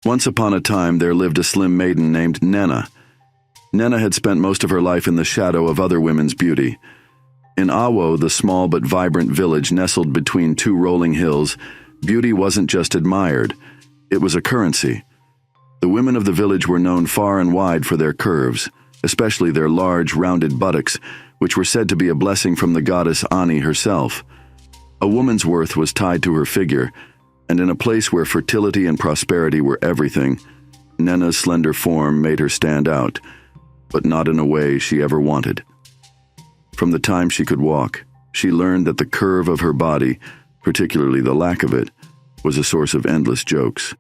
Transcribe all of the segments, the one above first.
Once upon a time there lived a slim maiden named Nena. Nena had spent most of her life in the shadow of other women's beauty. In Awo, the small but vibrant village nestled between two rolling hills, beauty wasn't just admired, it was a currency. The women of the village were known far and wide for their curves, especially their large, rounded buttocks, which were said to be a blessing from the goddess Ani herself. A woman's worth was tied to her figure, and in a place where fertility and prosperity were everything, Nena's slender form made her stand out, but not in a way she ever wanted. From the time she could walk, she learned that the curve of her body, particularly the lack of it, was a source of endless jokes.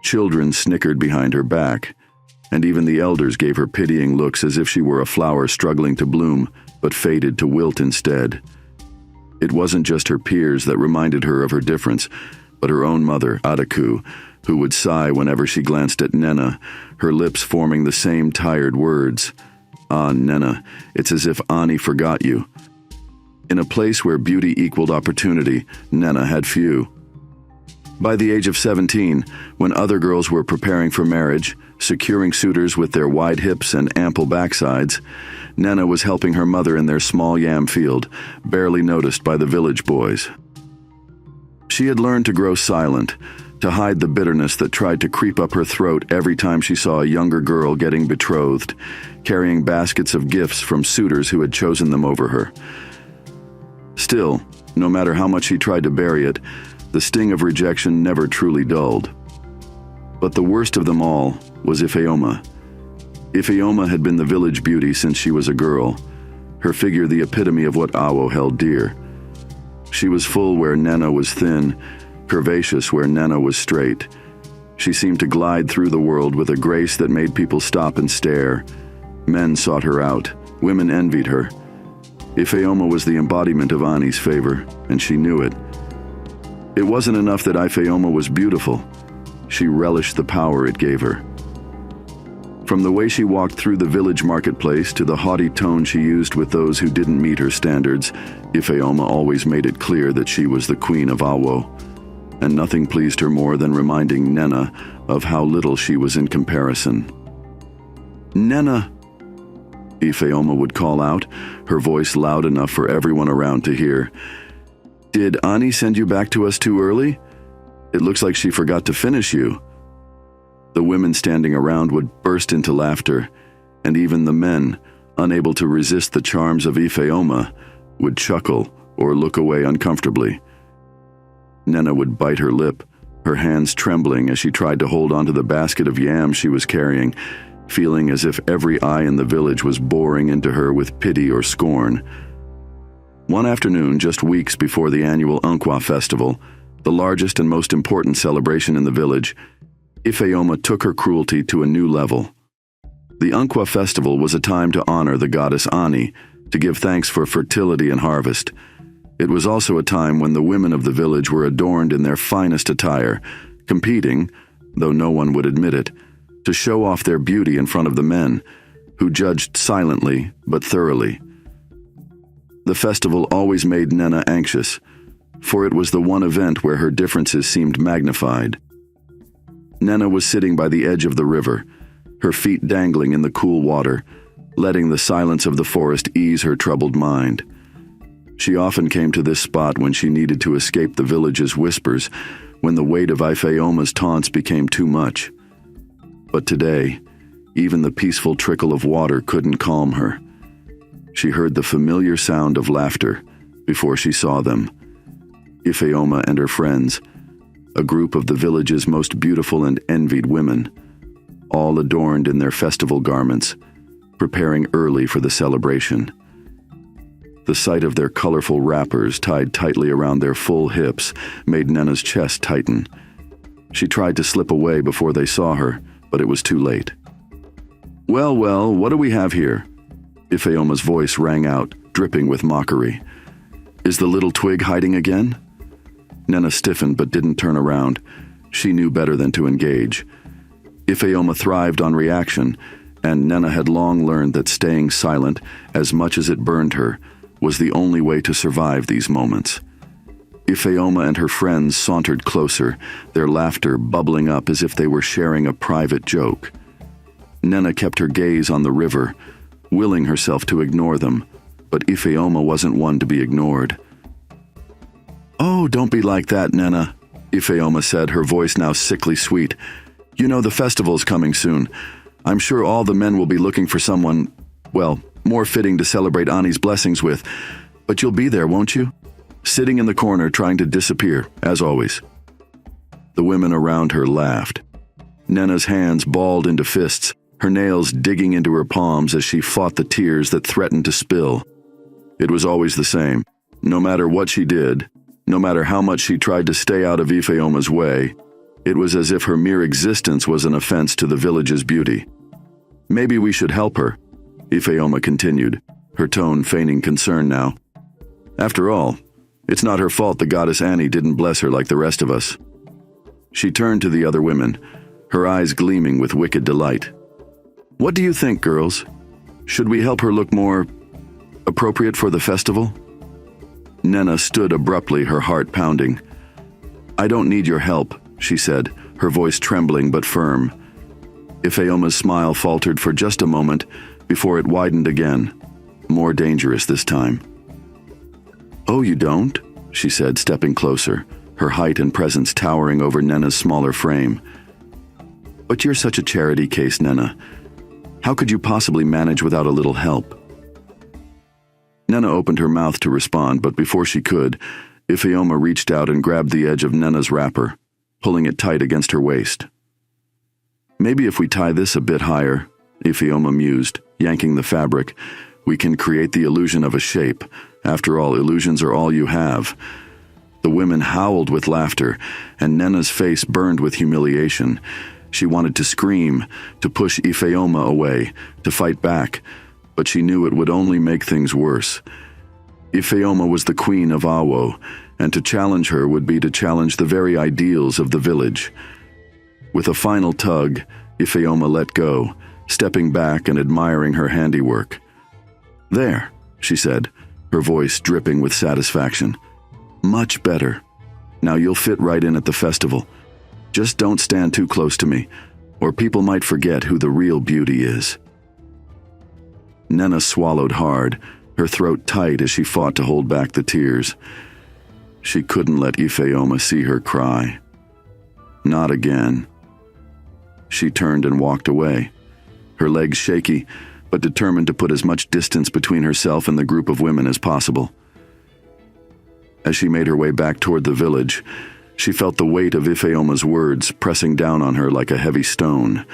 Children snickered behind her back, and even the elders gave her pitying looks as if she were a flower struggling to bloom, but fated to wilt instead. It wasn't just her peers that reminded her of her difference, but her own mother, Adaku, who would sigh whenever she glanced at Nena, her lips forming the same tired words. "Ah, Nena, it's as if Ani forgot you." In a place where beauty equaled opportunity, Nena had few. By the age of 17, when other girls were preparing for marriage, securing suitors with their wide hips and ample backsides, Nena was helping her mother in their small yam field, barely noticed by the village boys. She had learned to grow silent, to hide the bitterness that tried to creep up her throat every time she saw a younger girl getting betrothed, carrying baskets of gifts from suitors who had chosen them over her. Still, no matter how much she tried to bury it, the sting of rejection never truly dulled. But the worst of them all was Ifeoma. Ifeoma had been the village beauty since she was a girl, her figure the epitome of what Awo held dear. She was full where Nena was thin, curvaceous where Nena was straight. She seemed to glide through the world with a grace that made people stop and stare. Men sought her out, women envied her. Ifeoma was the embodiment of Ani's favor, and she knew it. It wasn't enough that Ifeoma was beautiful. She relished the power it gave her. From the way she walked through the village marketplace to the haughty tone she used with those who didn't meet her standards, Ifeoma always made it clear that she was the queen of Awo, and nothing pleased her more than reminding Nena of how little she was in comparison. "Nena," Ifeoma would call out, her voice loud enough for everyone around to hear. "Did Ani send you back to us too early? It looks like she forgot to finish you." The women standing around would burst into laughter, and even the men, unable to resist the charms of Ifeoma, would chuckle or look away uncomfortably. Nena would bite her lip, her hands trembling as she tried to hold onto the basket of yams she was carrying, feeling as if every eye in the village was boring into her with pity or scorn. One afternoon, just weeks before the annual Unkwa festival, the largest and most important celebration in the village, Ifeoma took her cruelty to a new level. The Unkwa festival was a time to honor the goddess Ani, to give thanks for fertility and harvest. It was also a time when the women of the village were adorned in their finest attire, competing, though no one would admit it, to show off their beauty in front of the men, who judged silently but thoroughly. The festival always made Nena anxious, for it was the one event where her differences seemed magnified. Nena was sitting by the edge of the river, her feet dangling in the cool water, letting the silence of the forest ease her troubled mind. She often came to this spot when she needed to escape the village's whispers, when the weight of Ifeoma's taunts became too much. But today, even the peaceful trickle of water couldn't calm her. She heard the familiar sound of laughter before she saw them. Ifeoma and her friends, a group of the village's most beautiful and envied women, all adorned in their festival garments, preparing early for the celebration. The sight of their colorful wrappers tied tightly around their full hips made Nena's chest tighten. She tried to slip away before they saw her, but it was too late. Well, what do we have here?" Ifeoma's voice rang out, dripping with mockery. "Is the little twig hiding again?" Nena stiffened but didn't turn around. She knew better than to engage. Ifeoma thrived on reaction, and Nena had long learned that staying silent, as much as it burned her, was the only way to survive these moments. Ifeoma and her friends sauntered closer, their laughter bubbling up as if they were sharing a private joke. Nena kept her gaze on the river, willing herself to ignore them, but Ifeoma wasn't one to be ignored. "Oh, don't be like that, Nena," Ifeoma said, her voice now sickly sweet. "You know the festival's coming soon. I'm sure all the men will be looking for someone, well, more fitting to celebrate Ani's blessings with. But you'll be there, won't you? Sitting in the corner trying to disappear, as always." The women around her laughed. Nena's hands balled into fists, her nails digging into her palms as she fought the tears that threatened to spill. It was always the same. No matter what she did, no matter how much she tried to stay out of Ifeoma's way, it was as if her mere existence was an offense to the village's beauty. "Maybe we should help her," Ifeoma continued, her tone feigning concern now. "After all, it's not her fault the goddess Ani didn't bless her like the rest of us." She turned to the other women, her eyes gleaming with wicked delight. "What do you think, girls? Should we help her look more appropriate for the festival?" Nena stood abruptly, her heart pounding. "I don't need your help," she said, her voice trembling but firm. Ifeoma's smile faltered for just a moment before it widened again, more dangerous this time. "Oh, you don't?" she said, stepping closer, her height and presence towering over Nena's smaller frame. "But you're such a charity case, Nena. How could you possibly manage without a little help?" Nena opened her mouth to respond, but before she could, Ifeoma reached out and grabbed the edge of Nena's wrapper, pulling it tight against her waist. "Maybe if we tie this a bit higher," Ifeoma mused, yanking the fabric, "we can create the illusion of a shape. After all, illusions are all you have." The women howled with laughter, and Nena's face burned with humiliation. She wanted to scream, to push Ifeoma away, to fight back, but she knew it would only make things worse. Ifeoma was the queen of Awo, and to challenge her would be to challenge the very ideals of the village. With a final tug, Ifeoma let go, stepping back and admiring her handiwork. "There," she said, her voice dripping with satisfaction. "Much better. Now you'll fit right in at the festival. Just don't stand too close to me, or people might forget who the real beauty is." Nena swallowed hard, her throat tight as she fought to hold back the tears. She couldn't let Ifeoma see her cry. Not again. She turned and walked away, her legs shaky, but determined to put as much distance between herself and the group of women as possible. As she made her way back toward the village, she felt the weight of Ifeoma's words pressing down on her like a heavy stone.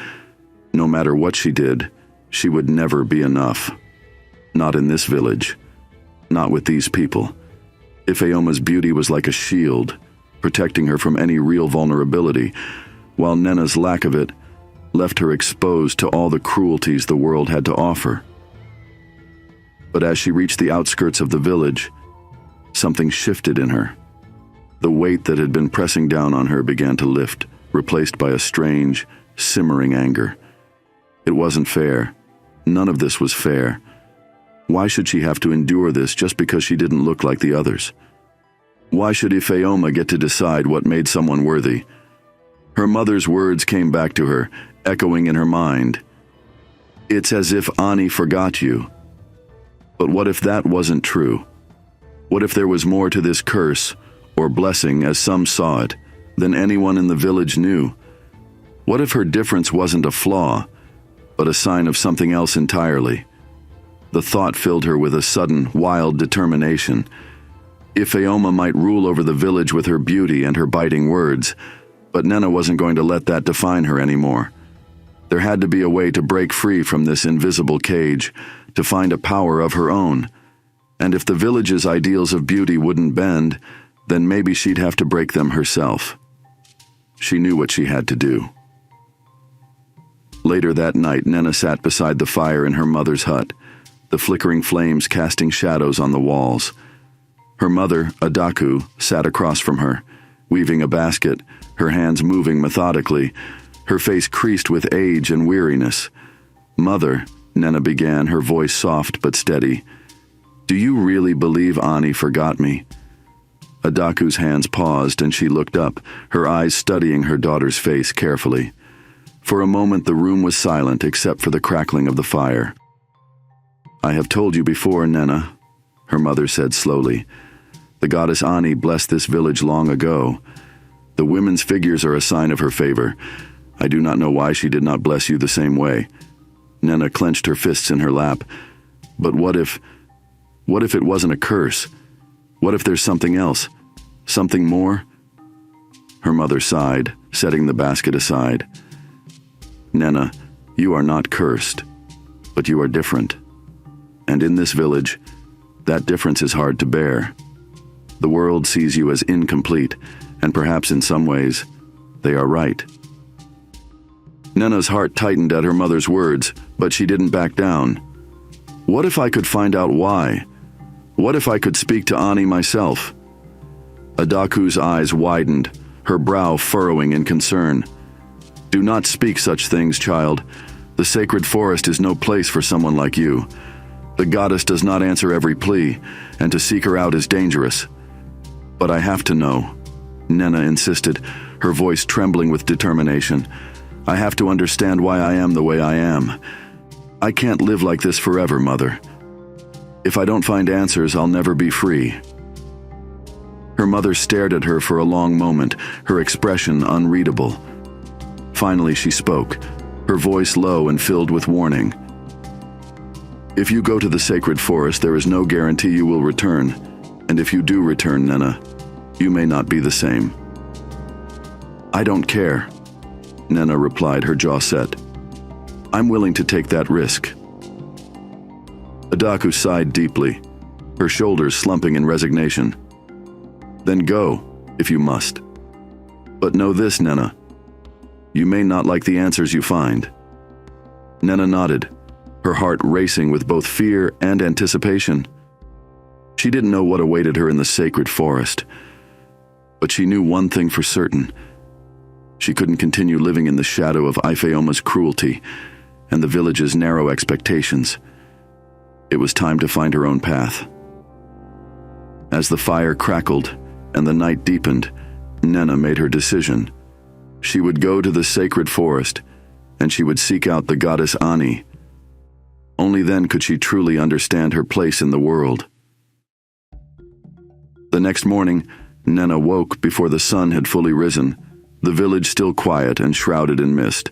No matter what she did, she would never be enough. Not in this village. Not with these people. Ifeoma's beauty was like a shield, protecting her from any real vulnerability, while Nena's lack of it left her exposed to all the cruelties the world had to offer. But as she reached the outskirts of the village, something shifted in her. The weight that had been pressing down on her began to lift, replaced by a strange, simmering anger. It wasn't fair. None of this was fair. Why should she have to endure this just because she didn't look like the others? Why should Ifeoma get to decide what made someone worthy? Her mother's words came back to her, echoing in her mind. "It's as if Ani forgot you." But what if that wasn't true? What if there was more to this curse, or blessing as some saw it, than anyone in the village knew? What if her difference wasn't a flaw, but a sign of something else entirely? The thought filled her with a sudden, wild determination. Ifeoma might rule over the village with her beauty and her biting words, but Nena wasn't going to let that define her anymore. There had to be a way to break free from this invisible cage, to find a power of her own. And if the village's ideals of beauty wouldn't bend, then maybe she'd have to break them herself. She knew what she had to do. Later that night, Nena sat beside the fire in her mother's hut, the flickering flames casting shadows on the walls. Her mother, Adaku, sat across from her, weaving a basket, her hands moving methodically, her face creased with age and weariness. "Mother," Nena began, her voice soft but steady, "do you really believe Ani forgot me?" Adaku's hands paused and she looked up, her eyes studying her daughter's face carefully. For a moment the room was silent except for the crackling of the fire. "I have told you before, Nena," her mother said slowly. "The goddess Ani blessed this village long ago. The women's figures are a sign of her favor. I do not know why she did not bless you the same way." Nena clenched her fists in her lap. "But what if it wasn't a curse? What if there's something else? Something more?" Her mother sighed, setting the basket aside. "Nena, you are not cursed, but you are different. And in this village, that difference is hard to bear. The world sees you as incomplete, and perhaps in some ways, they are right." Nena's heart tightened at her mother's words, but she didn't back down. "What if I could find out why? What if I could speak to Ani myself?" Adaku's eyes widened, her brow furrowing in concern. "Do not speak such things, child. The sacred forest is no place for someone like you. The goddess does not answer every plea, and to seek her out is dangerous." "But I have to know," Nena insisted, her voice trembling with determination. "I have to understand why I am the way I am. I can't live like this forever, Mother. If I don't find answers, I'll never be free." Her mother stared at her for a long moment, her expression unreadable. Finally she spoke, her voice low and filled with warning. "If you go to the sacred forest, there is no guarantee you will return, and if you do return, Nena, you may not be the same." "I don't care," Nena replied, her jaw set. "I'm willing to take that risk." Adaku sighed deeply, her shoulders slumping in resignation. "Then go, if you must. But know this, Nena. You may not like the answers you find." Nena nodded, her heart racing with both fear and anticipation. She didn't know what awaited her in the sacred forest, but she knew one thing for certain. She couldn't continue living in the shadow of Ifeoma's cruelty and the village's narrow expectations. It was time to find her own path. As the fire crackled and the night deepened, Nena made her decision. She would go to the sacred forest, and she would seek out the goddess Ani. Only then could she truly understand her place in the world. The next morning, Nena woke before the sun had fully risen, the village still quiet and shrouded in mist.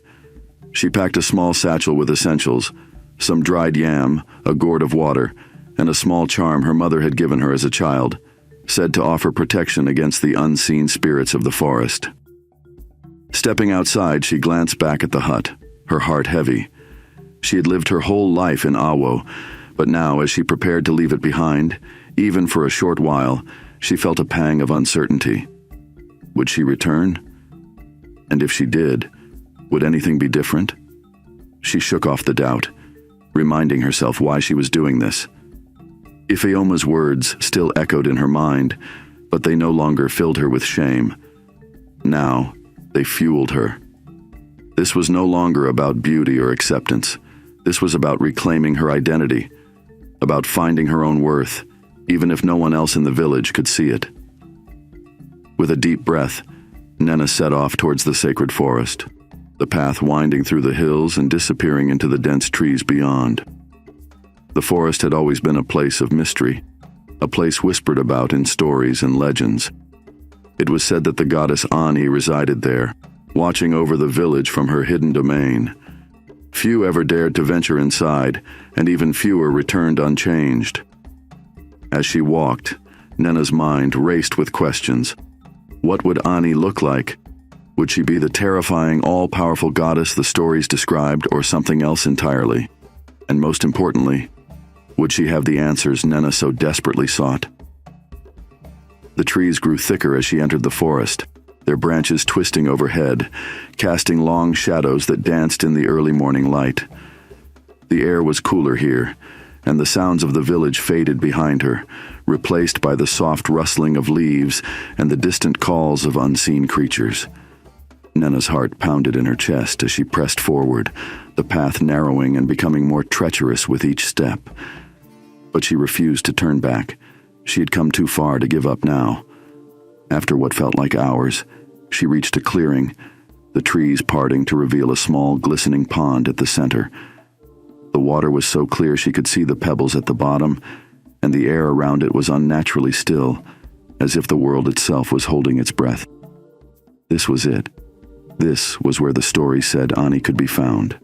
She packed a small satchel with essentials, some dried yam, a gourd of water, and a small charm her mother had given her as a child, said to offer protection against the unseen spirits of the forest. Stepping outside, she glanced back at the hut, her heart heavy. She had lived her whole life in Awo, but now, as she prepared to leave it behind, even for a short while, she felt a pang of uncertainty. Would she return? And if she did, would anything be different? She shook off the doubt, reminding herself why she was doing this. Ifeoma's words still echoed in her mind, but they no longer filled her with shame. Now, they fueled her. This was no longer about beauty or acceptance. This was about reclaiming her identity, about finding her own worth, even if no one else in the village could see it. With a deep breath, Nena set off towards the sacred forest, the path winding through the hills and disappearing into the dense trees beyond. The forest had always been a place of mystery, a place whispered about in stories and legends. It was said that the goddess Ani resided there, watching over the village from her hidden domain. Few ever dared to venture inside, and even fewer returned unchanged. As she walked, Nena's mind raced with questions. What would Ani look like? Would she be the terrifying, all-powerful goddess the stories described, or something else entirely? And most importantly, would she have the answers Nena so desperately sought? The trees grew thicker as she entered the forest, their branches twisting overhead, casting long shadows that danced in the early morning light. The air was cooler here, and the sounds of the village faded behind her, replaced by the soft rustling of leaves and the distant calls of unseen creatures. Nena's heart pounded in her chest as she pressed forward, the path narrowing and becoming more treacherous with each step. But she refused to turn back. She had come too far to give up now. After what felt like hours, she reached a clearing, the trees parting to reveal a small, glistening pond at the center. The water was so clear she could see the pebbles at the bottom, and the air around it was unnaturally still, as if the world itself was holding its breath. This was it. This was where the story said Ani could be found.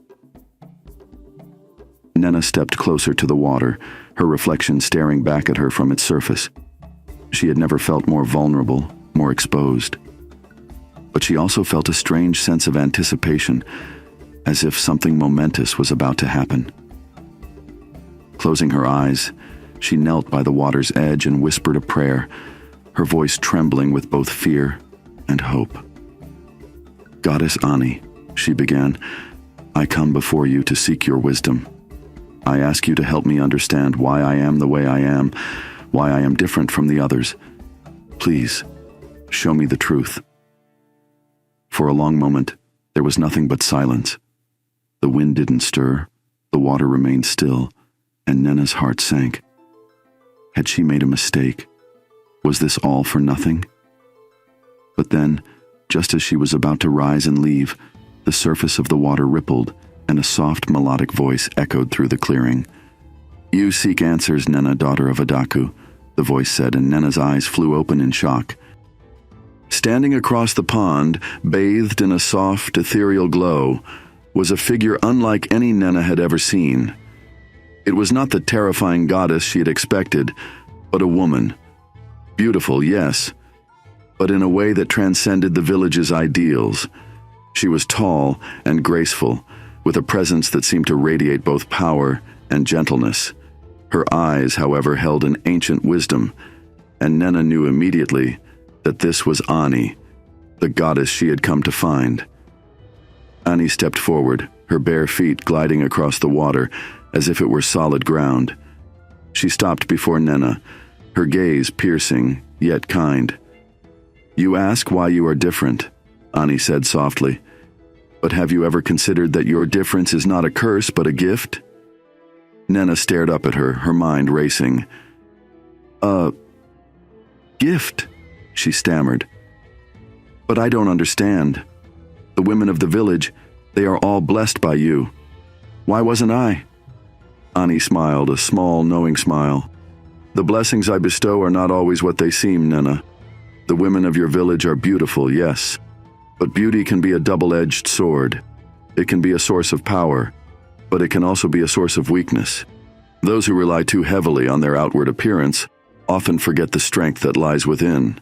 Nenna stepped closer to the water, her reflection staring back at her from its surface. She had never felt more vulnerable, more exposed. But she also felt a strange sense of anticipation, as if something momentous was about to happen. Closing her eyes, she knelt by the water's edge and whispered a prayer, her voice trembling with both fear and hope. "Goddess Ani," she began, "I come before you to seek your wisdom. I ask you to help me understand why I am the way I am, why I am different from the others. Please, show me the truth." For a long moment, there was nothing but silence. The wind didn't stir, the water remained still, and Nenna's heart sank. Had she made a mistake? Was this all for nothing? But then, just as she was about to rise and leave, the surface of the water rippled, and a soft melodic voice echoed through the clearing. "You seek answers, Nenna, daughter of Adaku," the voice said, and Nenna's eyes flew open in shock. Standing across the pond, bathed in a soft, ethereal glow, was a figure unlike any Nenna had ever seen. It was not the terrifying goddess she had expected, but a woman. Beautiful, yes, but in a way that transcended the village's ideals. She was tall and graceful, with a presence that seemed to radiate both power and gentleness. Her eyes, however, held an ancient wisdom, and Nenna knew immediately that this was Ani, the goddess she had come to find. Ani stepped forward, her bare feet gliding across the water as if it were solid ground. She stopped before Nenna, her gaze piercing, yet kind. "You ask why you are different," Ani said softly. "But have you ever considered that your difference is not a curse but a gift?" Nenna stared up at her, her mind racing. "A gift," she stammered. "But I don't understand. The women of the village, they are all blessed by you. Why wasn't I?" Ani smiled, a small, knowing smile. "The blessings I bestow are not always what they seem, Nenna. The women of your village are beautiful, yes, but beauty can be a double-edged sword. It can be a source of power, but it can also be a source of weakness. Those who rely too heavily on their outward appearance often forget the strength that lies within."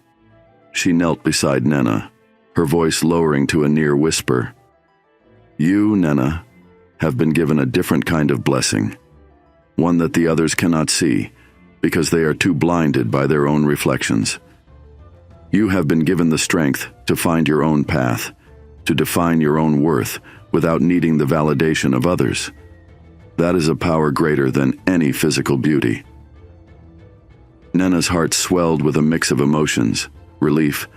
She knelt beside Nenna, her voice lowering to a near whisper. "You, Nenna, have been given a different kind of blessing, one that the others cannot see because they are too blinded by their own reflections. You have been given the strength to find your own path, to define your own worth without needing the validation of others. That is a power greater than any physical beauty." Nenna's heart swelled with a mix of emotions, relief,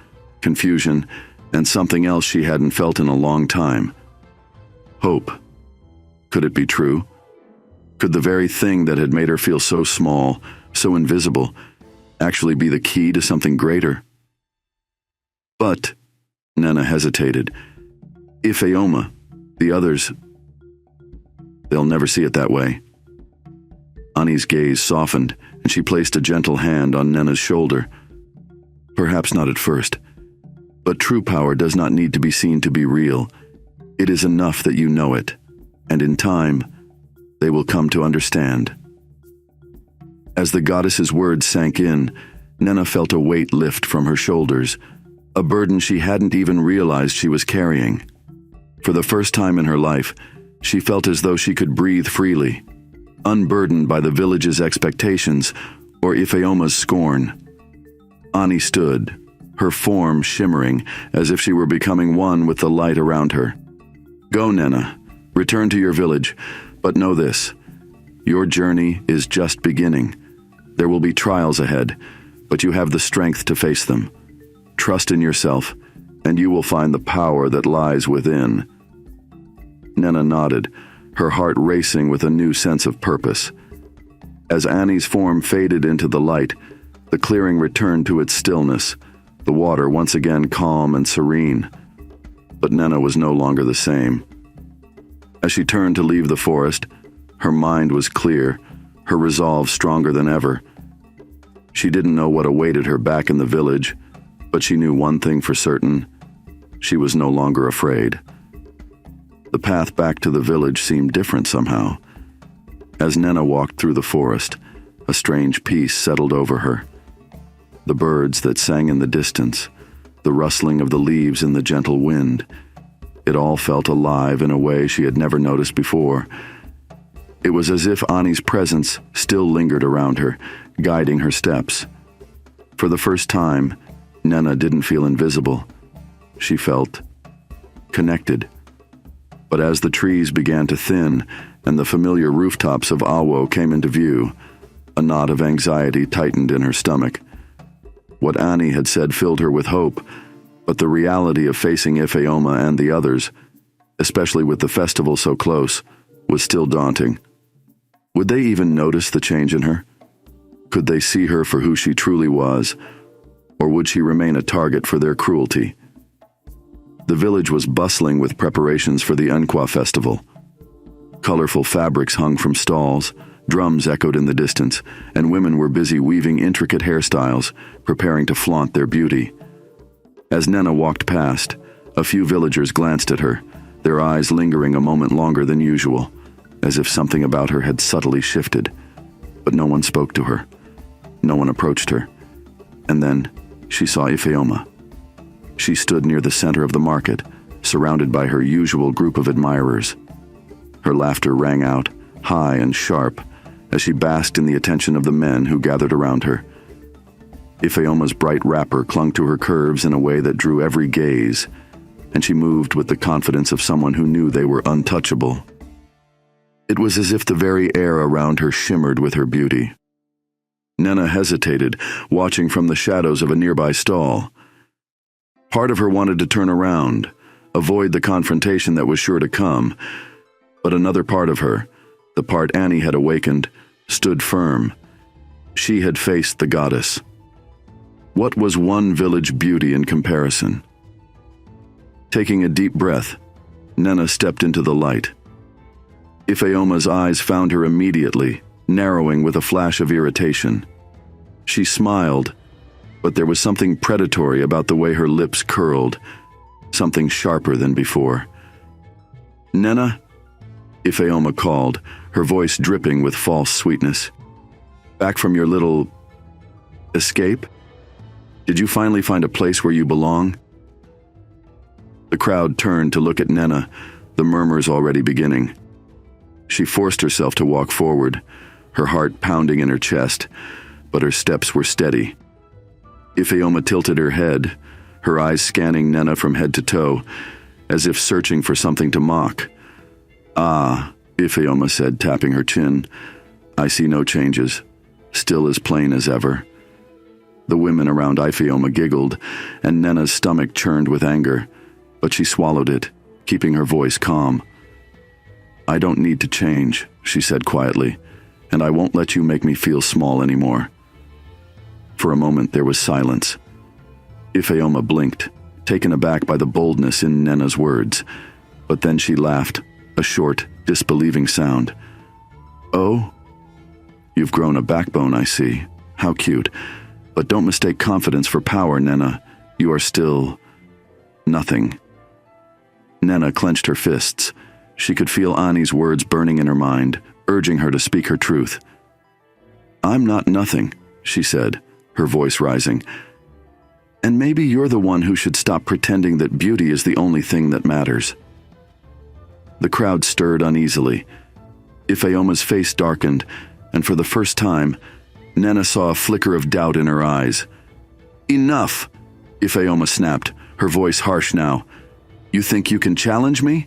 confusion, and something else she hadn't felt in a long time. Hope. Could it be true? Could the very thing that had made her feel so small, so invisible, actually be the key to something greater? "But," Nenna hesitated, "if Aoma, the others, they'll never see it that way." Ani's gaze softened, and she placed a gentle hand on Nenna's shoulder. "Perhaps not at first, but true power does not need to be seen to be real. It is enough that you know it, and in time, they will come to understand." As the goddess's words sank in, Nenna felt a weight lift from her shoulders, a burden she hadn't even realized she was carrying. For the first time in her life, she felt as though she could breathe freely, unburdened by the village's expectations or Ifeoma's scorn. Ani stood, her form shimmering as if she were becoming one with the light around her. "Go, Nenna. Return to your village, but know this. Your journey is just beginning. There will be trials ahead, but you have the strength to face them. Trust in yourself, and you will find the power that lies within." Nenna nodded, her heart racing with a new sense of purpose. As Annie's form faded into the light, the clearing returned to its stillness, the water once again calm and serene. But Nena was no longer the same. As she turned to leave the forest, her mind was clear, her resolve stronger than ever. She didn't know what awaited her back in the village, but she knew one thing for certain: she was no longer afraid. The path back to the village seemed different somehow. As Nena walked through the forest, a strange peace settled over her. The birds that sang in the distance, the rustling of the leaves in the gentle wind, it all felt alive in a way she had never noticed before. It was as if Ani's presence still lingered around her, guiding her steps. For the first time, Nena didn't feel invisible. She felt connected. But as the trees began to thin and the familiar rooftops of Awo came into view, a knot of anxiety tightened in her stomach. What Ani had said filled her with hope, but the reality of facing Ifeoma and the others, especially with the festival so close, was still daunting. Would they even notice the change in her? Could they see her for who she truly was, or would she remain a target for their cruelty? The village was bustling with preparations for the Nkwa festival. Colorful fabrics hung from stalls, drums echoed in the distance, and women were busy weaving intricate hairstyles, preparing to flaunt their beauty. As Nena walked past, a few villagers glanced at her, their eyes lingering a moment longer than usual, as if something about her had subtly shifted. But no one spoke to her. No one approached her. And then she saw Ifeoma. She stood near the center of the market, surrounded by her usual group of admirers. Her laughter rang out, high and sharp, as she basked in the attention of the men who gathered around her. Ifeoma's bright wrapper clung to her curves in a way that drew every gaze, and she moved with the confidence of someone who knew they were untouchable. It was as if the very air around her shimmered with her beauty. Nena hesitated, watching from the shadows of a nearby stall. Part of her wanted to turn around, avoid the confrontation that was sure to come, but another part of her, the part Ani had awakened, stood firm. She had faced the goddess. What was one village beauty in comparison? Taking a deep breath, Nena stepped into the light. Ifeoma's eyes found her immediately, narrowing with a flash of irritation. She smiled, but there was something predatory about the way her lips curled, something sharper than before. "Nena?" Ifeoma called, her voice dripping with false sweetness. "Back from your little escape? Did you finally find a place where you belong?" The crowd turned to look at Nena, the murmurs already beginning. She forced herself to walk forward, her heart pounding in her chest, but her steps were steady. Ifeoma tilted her head, her eyes scanning Nena from head to toe, as if searching for something to mock. "Ah," Ifeoma said, tapping her chin. "I see no changes, still as plain as ever." The women around Ifeoma giggled, and Nena's stomach churned with anger, but she swallowed it, keeping her voice calm. "I don't need to change," she said quietly, "and I won't let you make me feel small anymore." For a moment there was silence. Ifeoma blinked, taken aback by the boldness in Nena's words, but then she laughed, a short, disbelieving sound. "Oh? You've grown a backbone, I see. How cute. But don't mistake confidence for power, Nena. You are still nothing." Nena clenched her fists. She could feel Ani's words burning in her mind, urging her to speak her truth. "I'm not nothing," she said, her voice rising. "And maybe you're the one who should stop pretending that beauty is the only thing that matters." The crowd stirred uneasily. Ifeoma's face darkened, and for the first time, Nena saw a flicker of doubt in her eyes. "Enough!" Ifeoma snapped, her voice harsh now. "You think you can challenge me?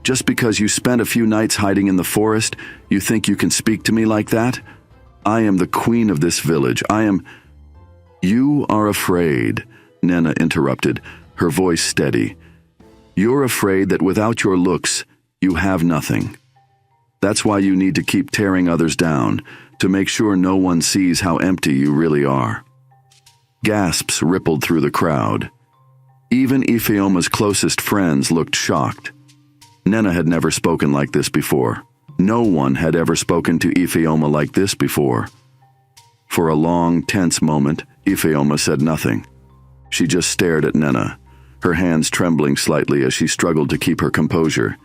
Just because you spent a few nights hiding in the forest, you think you can speak to me like that? I am the queen of this village. I am—" "You are afraid," Nena interrupted, her voice steady. "You're afraid that without your looks, you have nothing. That's why you need to keep tearing others down, to make sure no one sees how empty you really are." Gasps rippled through the crowd. Even Ifeoma's closest friends looked shocked. Nena had never spoken like this before. No one had ever spoken to Ifeoma like this before. For a long, tense moment, Ifeoma said nothing. She just stared at Nena, her hands trembling slightly as she struggled to keep her composure.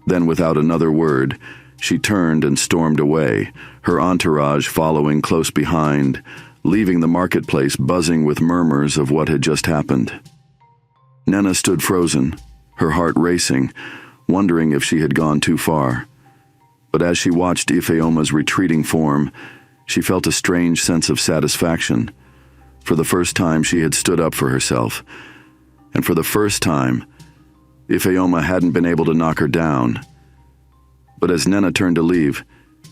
Then, without another word, she turned and stormed away, her entourage following close behind, leaving the marketplace buzzing with murmurs of what had just happened. Nena stood frozen, her heart racing, wondering if she had gone too far. But as she watched Ifeoma's retreating form, she felt a strange sense of satisfaction. For the first time, she had stood up for herself. And for the first time, Ifeoma hadn't been able to knock her down. But as Nena turned to leave,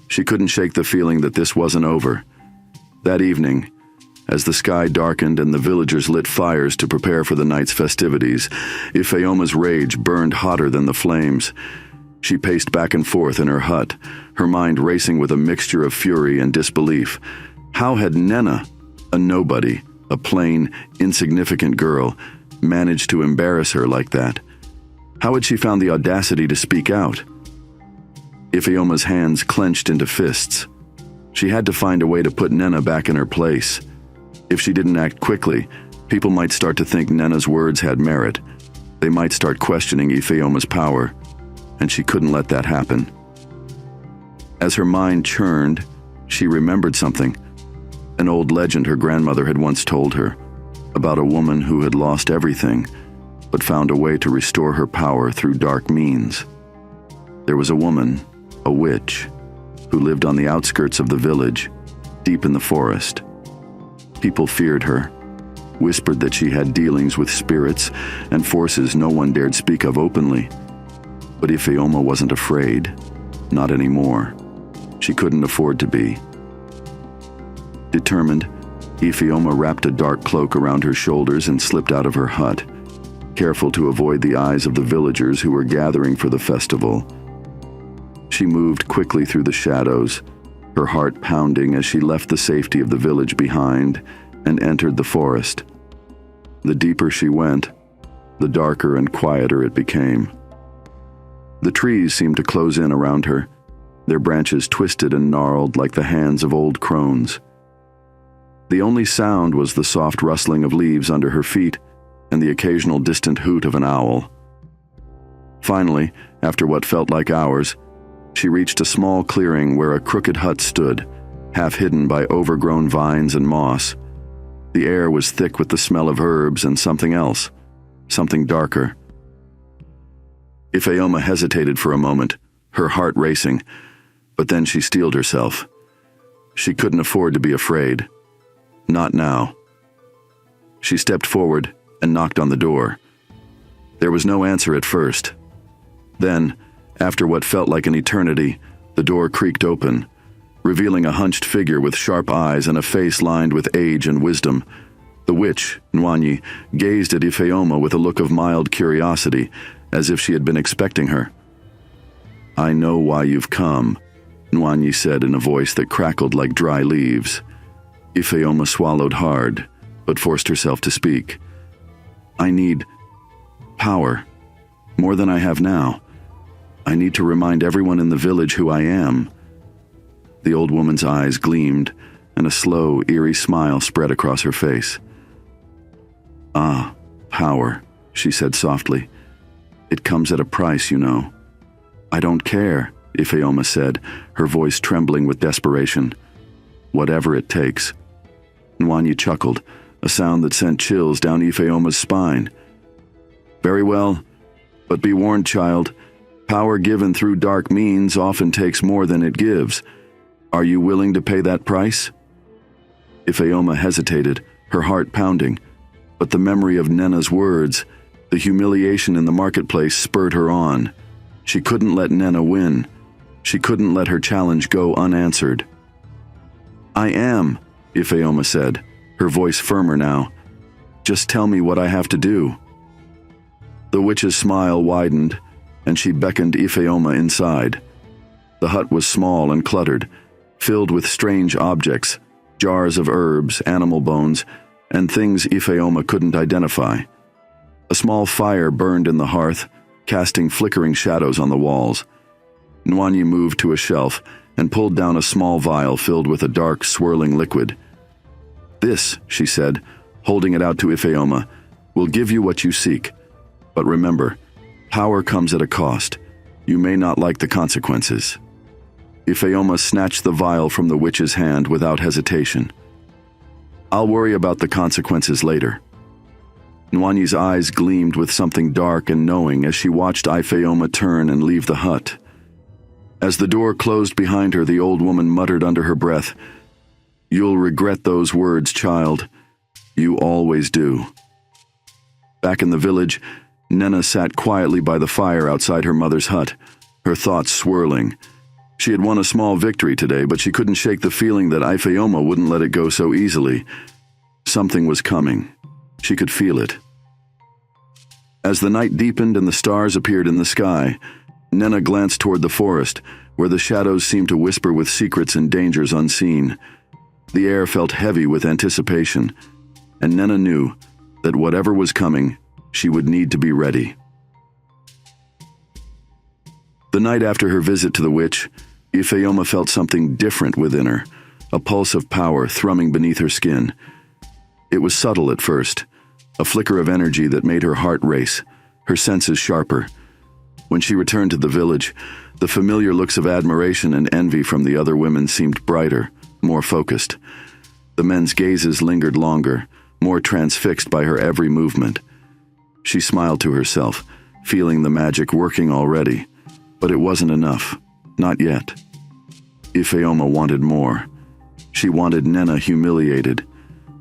she couldn't shake the feeling that this wasn't over. That evening, as the sky darkened and the villagers lit fires to prepare for the night's festivities, Ifeoma's rage burned hotter than the flames. She paced back and forth in her hut, her mind racing with a mixture of fury and disbelief. How had Nena, a nobody, a plain, insignificant girl, managed to embarrass her like that? How had she found the audacity to speak out? Ifeoma's hands clenched into fists. She had to find a way to put Nena back in her place. If she didn't act quickly, people might start to think Nena's words had merit. They might start questioning Ifeoma's power, and she couldn't let that happen. As her mind churned, she remembered something, an old legend her grandmother had once told her, about a woman who had lost everything, but found a way to restore her power through dark means. There was a woman, a witch, who lived on the outskirts of the village, deep in the forest. People feared her, whispered that she had dealings with spirits and forces no one dared speak of openly. But Ifeoma wasn't afraid, not anymore. She couldn't afford to be. Determined, Ifeoma wrapped a dark cloak around her shoulders and slipped out of her hut, careful to avoid the eyes of the villagers who were gathering for the festival. She moved quickly through the shadows, her heart pounding as she left the safety of the village behind and entered the forest. The deeper she went, the darker and quieter it became. The trees seemed to close in around her, their branches twisted and gnarled like the hands of old crones. The only sound was the soft rustling of leaves under her feet and the occasional distant hoot of an owl. Finally, after what felt like hours, she reached a small clearing where a crooked hut stood, half hidden by overgrown vines and moss. The air was thick with the smell of herbs and something else, something darker. Ifeoma hesitated for a moment, her heart racing, but then she steeled herself. She couldn't afford to be afraid. Not now. She stepped forward and knocked on the door. There was no answer at first. Then, after what felt like an eternity, the door creaked open, revealing a hunched figure with sharp eyes and a face lined with age and wisdom. The witch, Nwanyi, gazed at Ifeoma with a look of mild curiosity, as if she had been expecting her. "I know why you've come," Nwanyi said in a voice that crackled like dry leaves. Ifeoma swallowed hard, but forced herself to speak. "I need power, more than I have now. I need to remind everyone in the village who I am." The old woman's eyes gleamed, and a slow, eerie smile spread across her face. "Ah, power," she said softly. "It comes at a price, you know." "I don't care," Ifeoma said, her voice trembling with desperation. "Whatever it takes." Nwanyi chuckled, a sound that sent chills down Ifeoma's spine. "Very well, but be warned, child. Power given through dark means often takes more than it gives. Are you willing to pay that price?" Ifeoma hesitated, her heart pounding, but the memory of Nena's words, the humiliation in the marketplace, spurred her on. She couldn't let Nena win. She couldn't let her challenge go unanswered. "I am," Ifeoma said, her voice firmer now. "Just tell me what I have to do." The witch's smile widened, and she beckoned Ifeoma inside. The hut was small and cluttered, filled with strange objects, jars of herbs, animal bones, and things Ifeoma couldn't identify. A small fire burned in the hearth, casting flickering shadows on the walls. Nwanyi moved to a shelf and pulled down a small vial filled with a dark, swirling liquid. "This," she said, holding it out to Ifeoma, "will give you what you seek. But remember, power comes at a cost. You may not like the consequences." Ifeoma snatched the vial from the witch's hand without hesitation. "I'll worry about the consequences later." Nwanyi's eyes gleamed with something dark and knowing as she watched Ifeoma turn and leave the hut. As the door closed behind her, the old woman muttered under her breath, "You'll regret those words, child. You always do." Back in the village, Nena sat quietly by the fire outside her mother's hut, her thoughts swirling. She had won a small victory today, but she couldn't shake the feeling that Ifeoma wouldn't let it go so easily. Something was coming. She could feel it. As the night deepened and the stars appeared in the sky, Nena glanced toward the forest, where the shadows seemed to whisper with secrets and dangers unseen. The air felt heavy with anticipation, and Nena knew that whatever was coming, she would need to be ready. The night after her visit to the witch, Ifeoma felt something different within her, a pulse of power thrumming beneath her skin. It was subtle at first, a flicker of energy that made her heart race, her senses sharper. When she returned to the village, the familiar looks of admiration and envy from the other women seemed brighter, more focused. The men's gazes lingered longer, more transfixed by her every movement. She smiled to herself, feeling the magic working already, but it wasn't enough. Not yet. Ifeoma wanted more. She wanted Nena humiliated,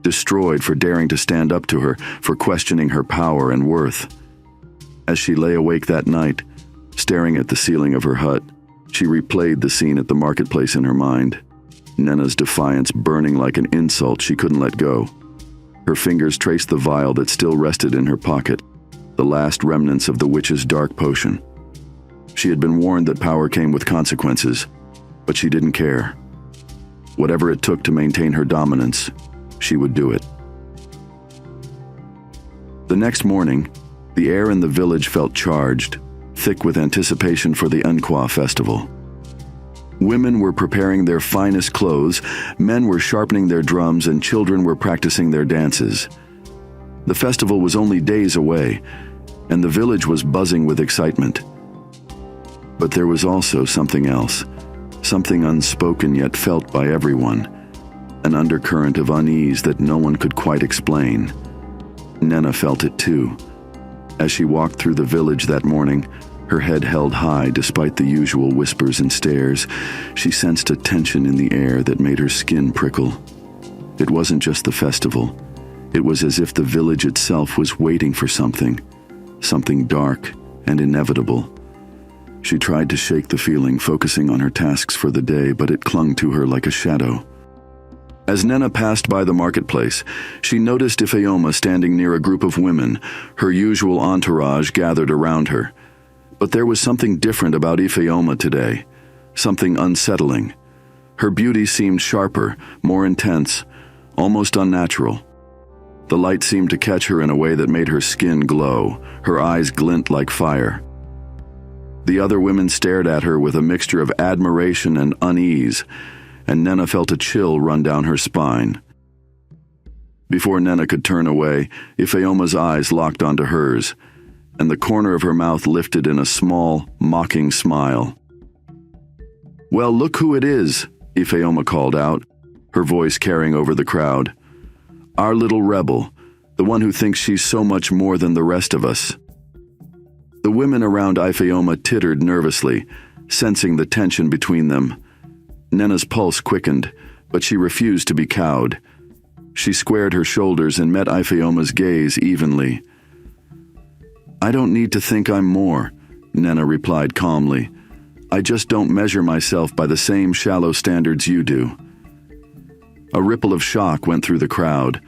destroyed for daring to stand up to her, for questioning her power and worth. As she lay awake that night, staring at the ceiling of her hut, she replayed the scene at the marketplace in her mind. Nena's defiance burning like an insult she couldn't let go. Her fingers traced the vial that still rested in her pocket, the last remnants of the witch's dark potion. She had been warned that power came with consequences, but she didn't care. Whatever it took to maintain her dominance, she would do it. The next morning, the air in the village felt charged, thick with anticipation for the Nkwa festival. Women were preparing their finest clothes, men were sharpening their drums, and children were practicing their dances. The festival was only days away, and the village was buzzing with excitement. But there was also something else, something unspoken yet felt by everyone, an undercurrent of unease that no one could quite explain. Nena felt it too. As she walked through the village that morning, her head held high despite the usual whispers and stares, she sensed a tension in the air that made her skin prickle. It wasn't just the festival. It was as if the village itself was waiting for something dark and inevitable. She tried to shake the feeling, focusing on her tasks for the day, but it clung to her like a shadow. As Nena passed by the marketplace, she noticed Ifeoma standing near a group of women, her usual entourage gathered around her. But there was something different about Ifeoma today, something unsettling. Her beauty seemed sharper, more intense, almost unnatural. The light seemed to catch her in a way that made her skin glow, her eyes glint like fire. The other women stared at her with a mixture of admiration and unease, and Nena felt a chill run down her spine. Before Nena could turn away, Ifeoma's eyes locked onto hers, and the corner of her mouth lifted in a small, mocking smile. "Well, look who it is," Ifeoma called out, her voice carrying over the crowd. "Our little rebel, the one who thinks she's so much more than the rest of us." The women around Ifeoma tittered nervously, sensing the tension between them. Nena's pulse quickened, but she refused to be cowed. She squared her shoulders and met Ifeoma's gaze evenly. "I don't need to think I'm more," Nena replied calmly. "I just don't measure myself by the same shallow standards you do." A ripple of shock went through the crowd.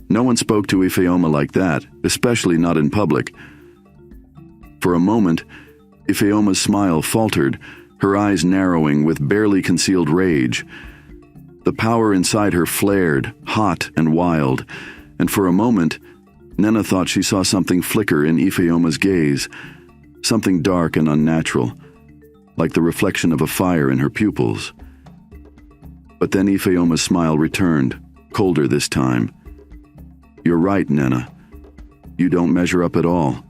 No one spoke to Ifeoma like that, especially not in public. For a moment, Ifeoma's smile faltered, her eyes narrowing with barely concealed rage. The power inside her flared, hot and wild, and for a moment, Nena thought she saw something flicker in Ifeoma's gaze, something dark and unnatural, like the reflection of a fire in her pupils. But then Ifeoma's smile returned, colder this time. "You're right, Nena. You don't measure up at all.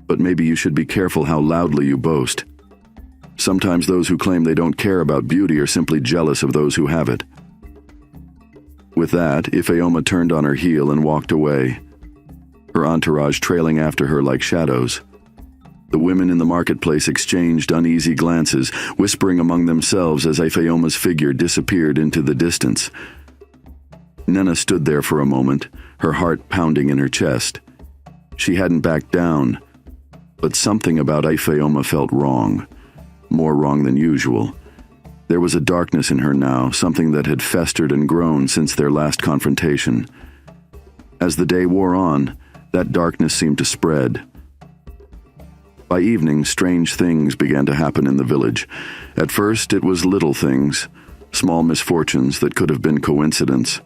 But maybe you should be careful how loudly you boast. Sometimes those who claim they don't care about beauty are simply jealous of those who have it." With that, Ifeoma turned on her heel and walked away, her entourage trailing after her like shadows. The women in the marketplace exchanged uneasy glances, whispering among themselves as Ifeoma's figure disappeared into the distance. Nena stood there for a moment, her heart pounding in her chest. She hadn't backed down, but something about Ifeoma felt wrong, more wrong than usual. There was a darkness in her now, something that had festered and grown since their last confrontation. As the day wore on, that darkness seemed to spread. By evening, strange things began to happen in the village. At first, it was little things, small misfortunes that could have been coincidence.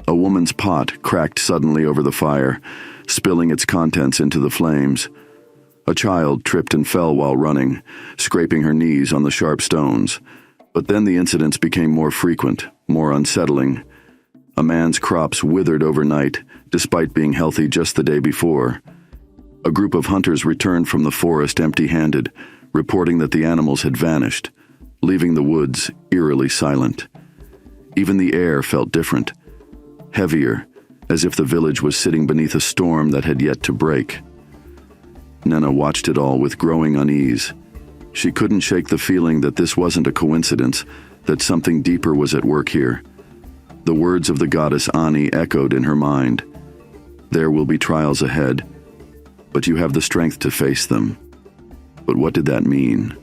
A woman's pot cracked suddenly over the fire, spilling its contents into the flames. A child tripped and fell while running, scraping her knees on the sharp stones. But then the incidents became more frequent, more unsettling. A man's crops withered overnight, despite being healthy just the day before. A group of hunters returned from the forest empty-handed, reporting that the animals had vanished, leaving the woods eerily silent. Even the air felt different, heavier, as if the village was sitting beneath a storm that had yet to break. Nena watched it all with growing unease. She couldn't shake the feeling that this wasn't a coincidence, that something deeper was at work here. The words of the goddess Ani echoed in her mind. "There will be trials ahead, but you have the strength to face them." But what did that mean?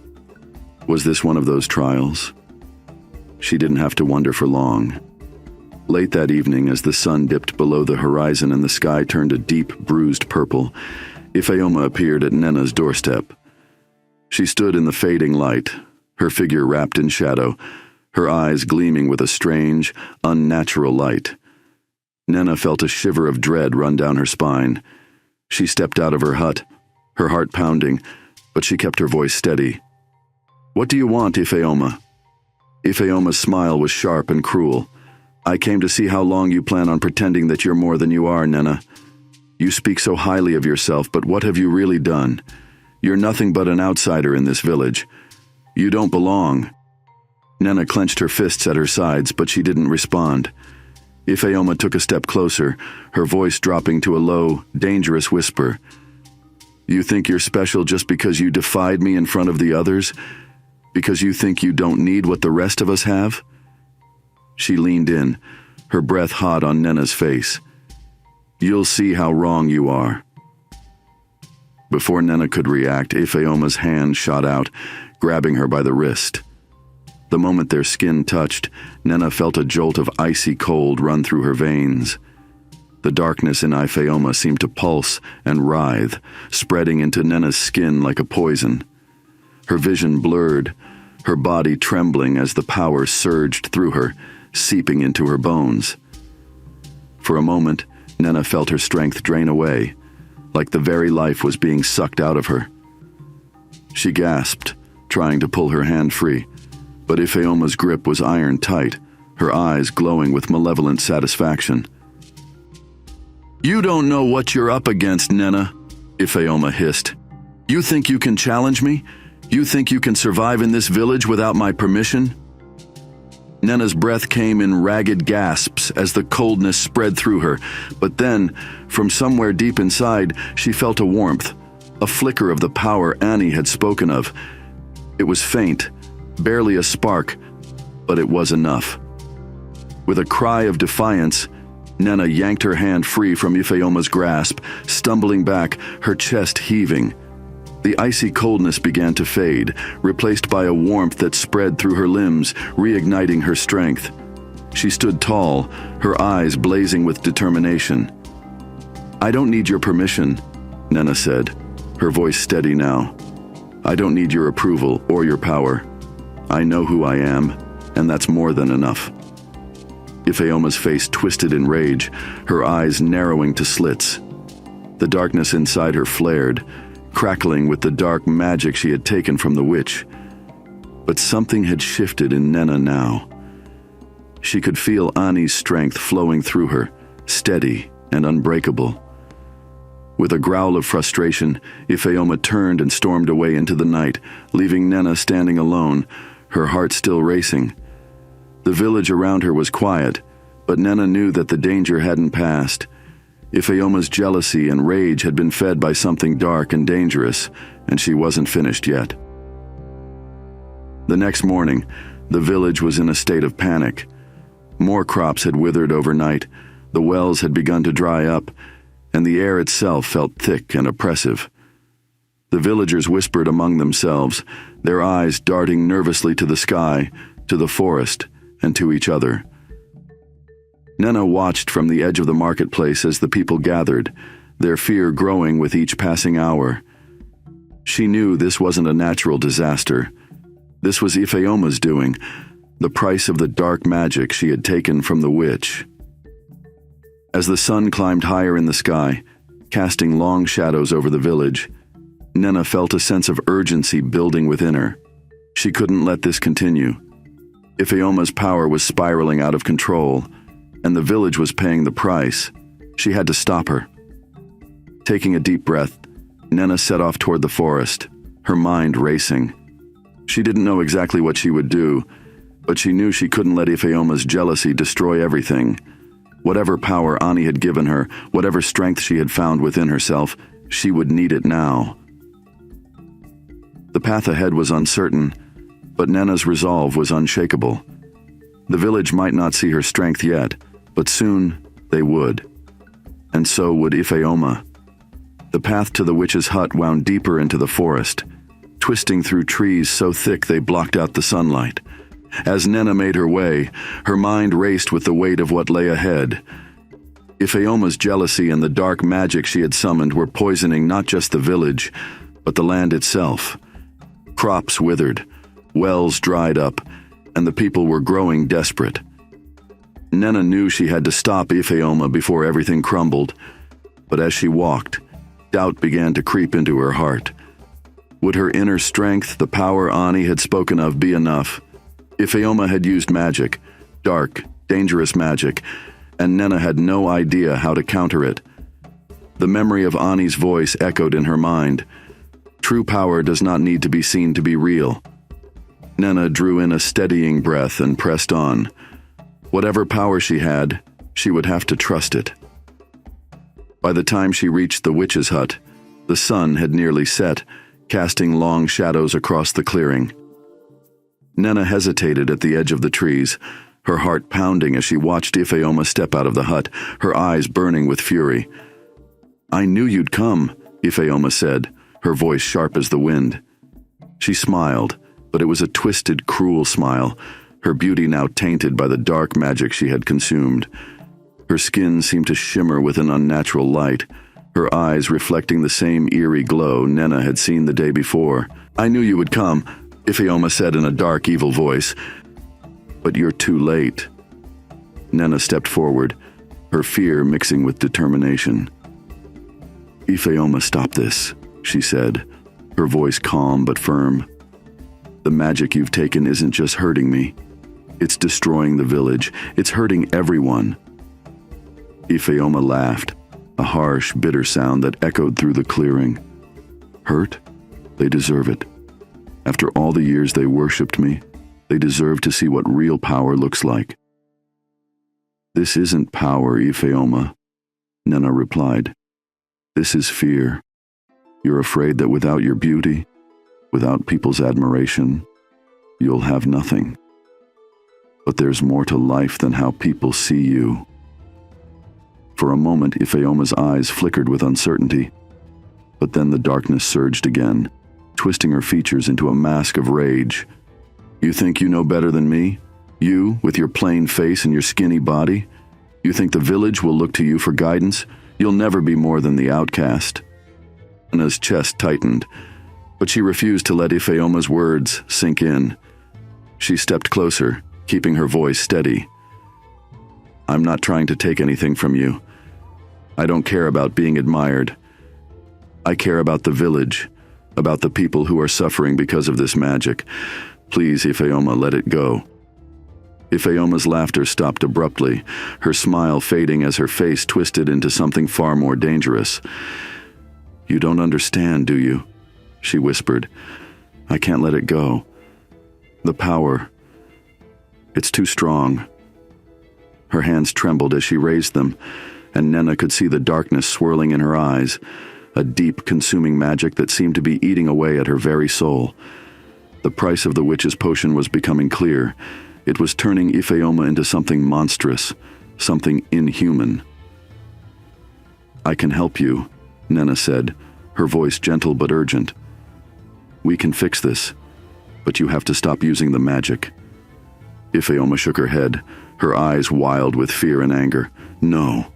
Was this one of those trials? She didn't have to wonder for long. Late that evening, as the sun dipped below the horizon and the sky turned a deep, bruised purple, Ifeoma appeared at Nena's doorstep. She stood in the fading light, her figure wrapped in shadow, her eyes gleaming with a strange, unnatural light. Nena felt a shiver of dread run down her spine. She stepped out of her hut, her heart pounding, but she kept her voice steady. "What do you want, Ifeoma?" Ifeoma's smile was sharp and cruel. "I came to see how long you plan on pretending that you're more than you are, Nena. You speak so highly of yourself, but what have you really done? You're nothing but an outsider in this village. You don't belong." Nena clenched her fists at her sides, but she didn't respond. Ifeoma took a step closer, her voice dropping to a low, dangerous whisper. "You think you're special just because you defied me in front of the others? Because you think you don't need what the rest of us have?" She leaned in, her breath hot on Nena's face. "You'll see how wrong you are." Before Nena could react, Ifeoma's hand shot out, grabbing her by the wrist. The moment their skin touched, Nena felt a jolt of icy cold run through her veins. The darkness in Ifeoma seemed to pulse and writhe, spreading into Nena's skin like a poison. Her vision blurred, her body trembling as the power surged through her, seeping into her bones. For a moment, Nena felt her strength drain away, like the very life was being sucked out of her. She gasped, trying to pull her hand free, but Ifeoma's grip was iron tight, her eyes glowing with malevolent satisfaction. "You don't know what you're up against, Nena," Ifeoma hissed. "You think you can challenge me? You think you can survive in this village without my permission?" Nena's breath came in ragged gasps as the coldness spread through her, but then, from somewhere deep inside, she felt a warmth, a flicker of the power Annie had spoken of. It was faint, barely a spark, but it was enough. With a cry of defiance, Nena yanked her hand free from Ifeoma's grasp, stumbling back, her chest heaving. The icy coldness began to fade, replaced by a warmth that spread through her limbs, reigniting her strength. She stood tall, her eyes blazing with determination. "I don't need your permission," Nena said, her voice steady now. "I don't need your approval or your power. I know who I am, and that's more than enough." Ifeoma's face twisted in rage, her eyes narrowing to slits. The darkness inside her flared, crackling with the dark magic she had taken from the witch. But something had shifted in Nena now. She could feel Ani's strength flowing through her, steady and unbreakable. With a growl of frustration, Ifeoma turned and stormed away into the night, leaving Nena standing alone, her heart still racing. The village around her was quiet, but Nena knew that the danger hadn't passed. Ifeoma's jealousy and rage had been fed by something dark and dangerous, and she wasn't finished yet. The next morning, the village was in a state of panic. More crops had withered overnight, the wells had begun to dry up, and the air itself felt thick and oppressive. The villagers whispered among themselves, their eyes darting nervously to the sky, to the forest, and to each other. Nena watched from the edge of the marketplace as the people gathered, their fear growing with each passing hour. She knew this wasn't a natural disaster. This was Ifeoma's doing, the price of the dark magic she had taken from the witch. As the sun climbed higher in the sky, casting long shadows over the village, Nena felt a sense of urgency building within her. She couldn't let this continue. Ifeoma's power was spiraling out of control, and the village was paying the price. She had to stop her. Taking a deep breath, Nena set off toward the forest, her mind racing. She didn't know exactly what she would do, but she knew she couldn't let Ifeoma's jealousy destroy everything. Whatever power Ani had given her, whatever strength she had found within herself, she would need it now. The path ahead was uncertain, but Nena's resolve was unshakable. The village might not see her strength yet, but soon they would. And so would Ifeoma. The path to the witch's hut wound deeper into the forest, twisting through trees so thick they blocked out the sunlight. As Nena made her way, her mind raced with the weight of what lay ahead. Ifeoma's jealousy and the dark magic she had summoned were poisoning not just the village, but the land itself. Crops withered, wells dried up, and the people were growing desperate. Nena knew she had to stop Ifeoma before everything crumbled, but as she walked, doubt began to creep into her heart. Would her inner strength, the power Ani had spoken of, be enough? Ifeoma had used magic, dark, dangerous magic, and Nena had no idea how to counter it. The memory of Ani's voice echoed in her mind. True power does not need to be seen to be real. Nena drew in a steadying breath and pressed on. Whatever power she had, she would have to trust it. By the time she reached the witch's hut, the sun had nearly set, casting long shadows across the clearing. Nena hesitated at the edge of the trees, her heart pounding as she watched Ifeoma step out of the hut, her eyes burning with fury. "I knew you'd come," Ifeoma said, her voice sharp as the wind. She smiled, but it was a twisted, cruel smile, her beauty now tainted by the dark magic she had consumed. Her skin seemed to shimmer with an unnatural light, her eyes reflecting the same eerie glow Nena had seen the day before. "I knew you would come," Ifeoma said in a dark, evil voice. "But you're too late." Nena stepped forward, her fear mixing with determination. "Ifeoma, stop this," she said, her voice calm but firm. "The magic you've taken isn't just hurting me. It's destroying the village. It's hurting everyone." Ifeoma laughed, a harsh, bitter sound that echoed through the clearing. "Hurt? They deserve it. After all the years they worshipped me, they deserve to see what real power looks like." "This isn't power, Ifeoma," Nena replied. "This is fear. You're afraid that without your beauty, without people's admiration, you'll have nothing. But there's more to life than how people see you." For a moment, Ifeoma's eyes flickered with uncertainty, but then the darkness surged again, twisting her features into a mask of rage. "You think you know better than me? You, with your plain face and your skinny body? You think the village will look to you for guidance? You'll never be more than the outcast." Nena's chest tightened, but she refused to let Ifeoma's words sink in. She stepped closer, keeping her voice steady. I'm not trying to take anything from you. I don't care about being admired. I care about the village, about the people who are suffering because of this magic. Please, Ifeoma, let it go." Ifeoma's laughter stopped abruptly, her smile fading as her face twisted into something far more dangerous. "You don't understand, do you?" she whispered. "I can't let it go. The power, it's too strong." Her hands trembled as she raised them, and Nena could see the darkness swirling in her eyes, a deep, consuming magic that seemed to be eating away at her very soul. The price of the witch's potion was becoming clear. It was turning Ifeoma into something monstrous, something inhuman. "I can help you," Nena said, her voice gentle but urgent. "We can fix this, but you have to stop using the magic." Ifeoma shook her head, her eyes wild with fear and anger. "No,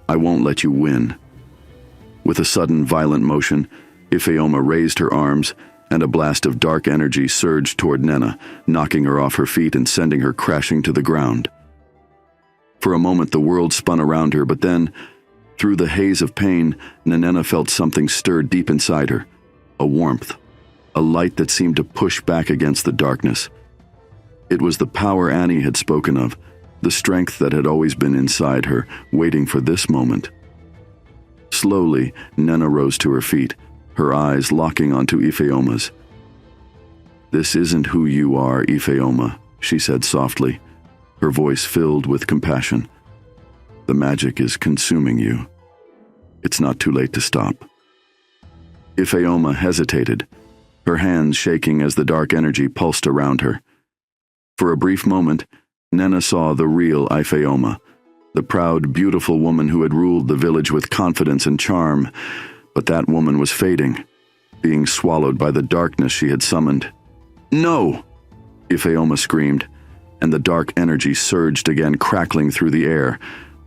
I won't let you win." With a sudden, violent motion, Ifeoma raised her arms, and a blast of dark energy surged toward Nena, knocking her off her feet and sending her crashing to the ground. For a moment the world spun around her, but then, through the haze of pain, Nena felt something stir deep inside her, a warmth, a light that seemed to push back against the darkness. It was the power Annie had spoken of, the strength that had always been inside her, waiting for this moment. Slowly, Nena rose to her feet, her eyes locking onto Ifeoma's. "This isn't who you are, Ifeoma," she said softly, her voice filled with compassion. "The magic is consuming you. It's not too late to stop." Ifeoma hesitated, her hands shaking as the dark energy pulsed around her. For a brief moment, Nena saw the real Ifeoma, the proud, beautiful woman who had ruled the village with confidence and charm, but that woman was fading, being swallowed by the darkness she had summoned. "No!" Ifeoma screamed, and the dark energy surged again, crackling through the air,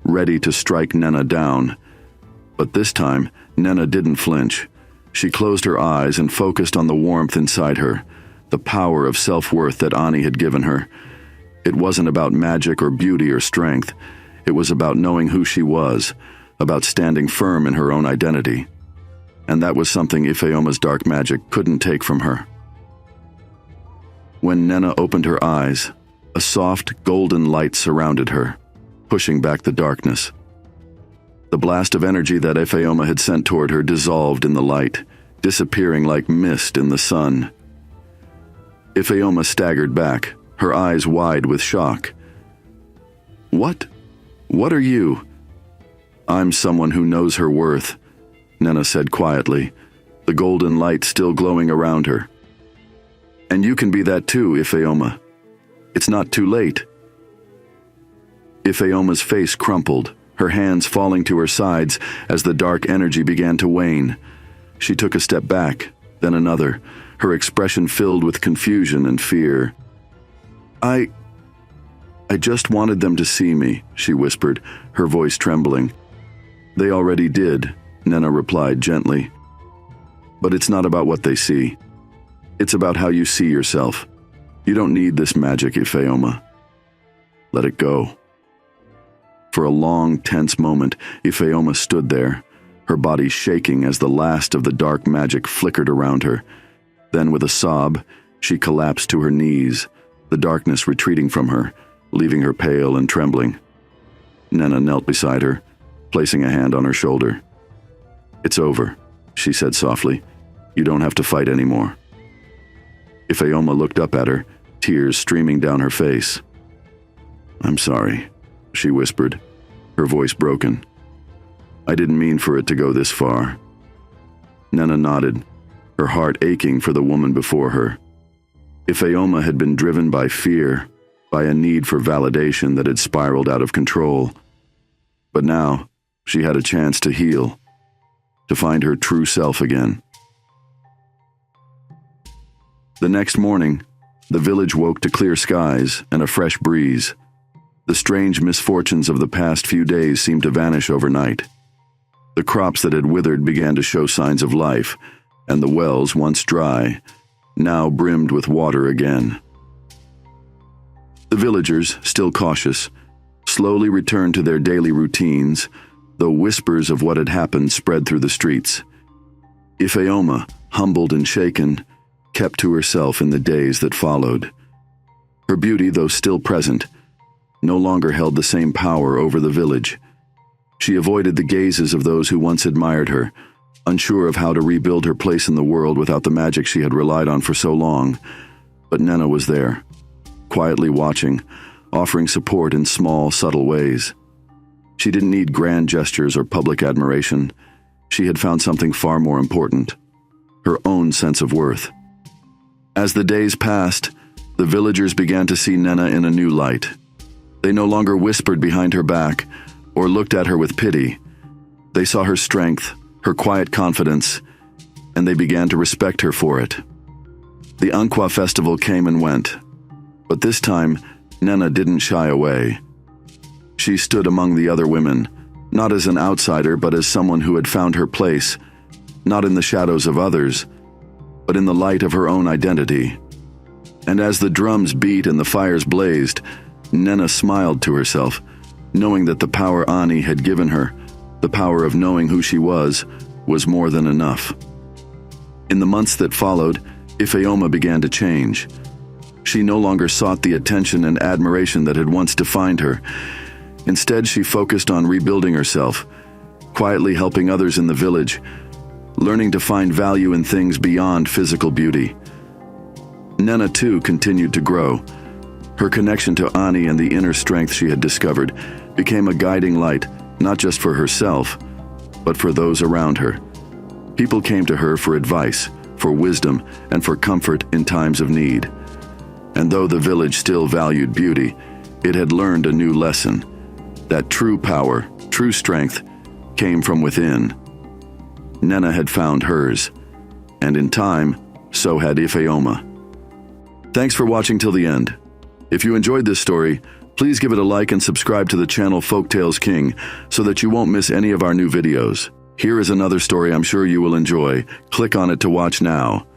ready to strike Nena down. But this time, Nena didn't flinch. She closed her eyes and focused on the warmth inside her, the power of self-worth that Ani had given her. It wasn't about magic or beauty or strength. It was about knowing who she was, about standing firm in her own identity. And that was something Ifeoma's dark magic couldn't take from her. When Nena opened her eyes, a soft, golden light surrounded her, pushing back the darkness. The blast of energy that Ifeoma had sent toward her dissolved in the light, disappearing like mist in the sun. Ifeoma staggered back, her eyes wide with shock. "What? What are you?" "I'm someone who knows her worth," Nena said quietly, the golden light still glowing around her. "And you can be that too, Ifeoma. It's not too late." Ifeoma's face crumpled, her hands falling to her sides as the dark energy began to wane. She took a step back, then another, her expression filled with confusion and fear. I just wanted them to see me," she whispered, her voice trembling. "They already did," Nena replied gently. "But it's not about what they see. It's about how you see yourself. You don't need this magic, Ifeoma. Let it go." For a long, tense moment, Ifeoma stood there, her body shaking as the last of the dark magic flickered around her. Then, with a sob, she collapsed to her knees, the darkness retreating from her, leaving her pale and trembling. Nena knelt beside her, placing a hand on her shoulder. "It's over," she said softly. "You don't have to fight anymore." Ifeoma looked up at her, tears streaming down her face. "I'm sorry," she whispered, her voice broken. "I didn't mean for it to go this far." Nena nodded, her heart aching for the woman before her. Ifeoma had been driven by fear, by a need for validation that had spiraled out of control. But now, she had a chance to heal, to find her true self again. The next morning, the village woke to clear skies and a fresh breeze. The strange misfortunes of the past few days seemed to vanish overnight. The crops that had withered began to show signs of life, and the wells, once dry, now brimmed with water again. The villagers, still cautious, slowly returned to their daily routines, though whispers of what had happened spread through the streets. Ifeoma, humbled and shaken, kept to herself in the days that followed. Her beauty, though still present, no longer held the same power over the village. She avoided the gazes of those who once admired her, unsure of how to rebuild her place in the world without the magic she had relied on for so long. But Nena was there, quietly watching, offering support in small, subtle ways. She didn't need grand gestures or public admiration. She had found something far more important: her own sense of worth. As the days passed, the villagers began to see Nena in a new light. They no longer whispered behind her back or looked at her with pity. They saw her strength, her quiet confidence, and they began to respect her for it. The Ankwa festival came and went, but this time, Nena didn't shy away. She stood among the other women, not as an outsider, but as someone who had found her place, not in the shadows of others, but in the light of her own identity. And as the drums beat and the fires blazed, Nena smiled to herself, knowing that the power Ani had given her, the power of knowing who she was more than enough. In the months that followed, Ifeoma began to change. She no longer sought the attention and admiration that had once defined her. Instead, she focused on rebuilding herself, quietly helping others in the village, learning to find value in things beyond physical beauty. Nena, too, continued to grow. Her connection to Ani and the inner strength she had discovered became a guiding light, not just for herself, but for those around her. People came to her for advice, for wisdom, and for comfort in times of need. And though the village still valued beauty, it had learned a new lesson: that true power, true strength, came from within. Nena had found hers, and in time, so had Ifeoma. Thanks for watching till the end. If you enjoyed this story, please give it a like and subscribe to the channel Folktales King so that you won't miss any of our new videos. Here is another story I'm sure you will enjoy. Click on it to watch now.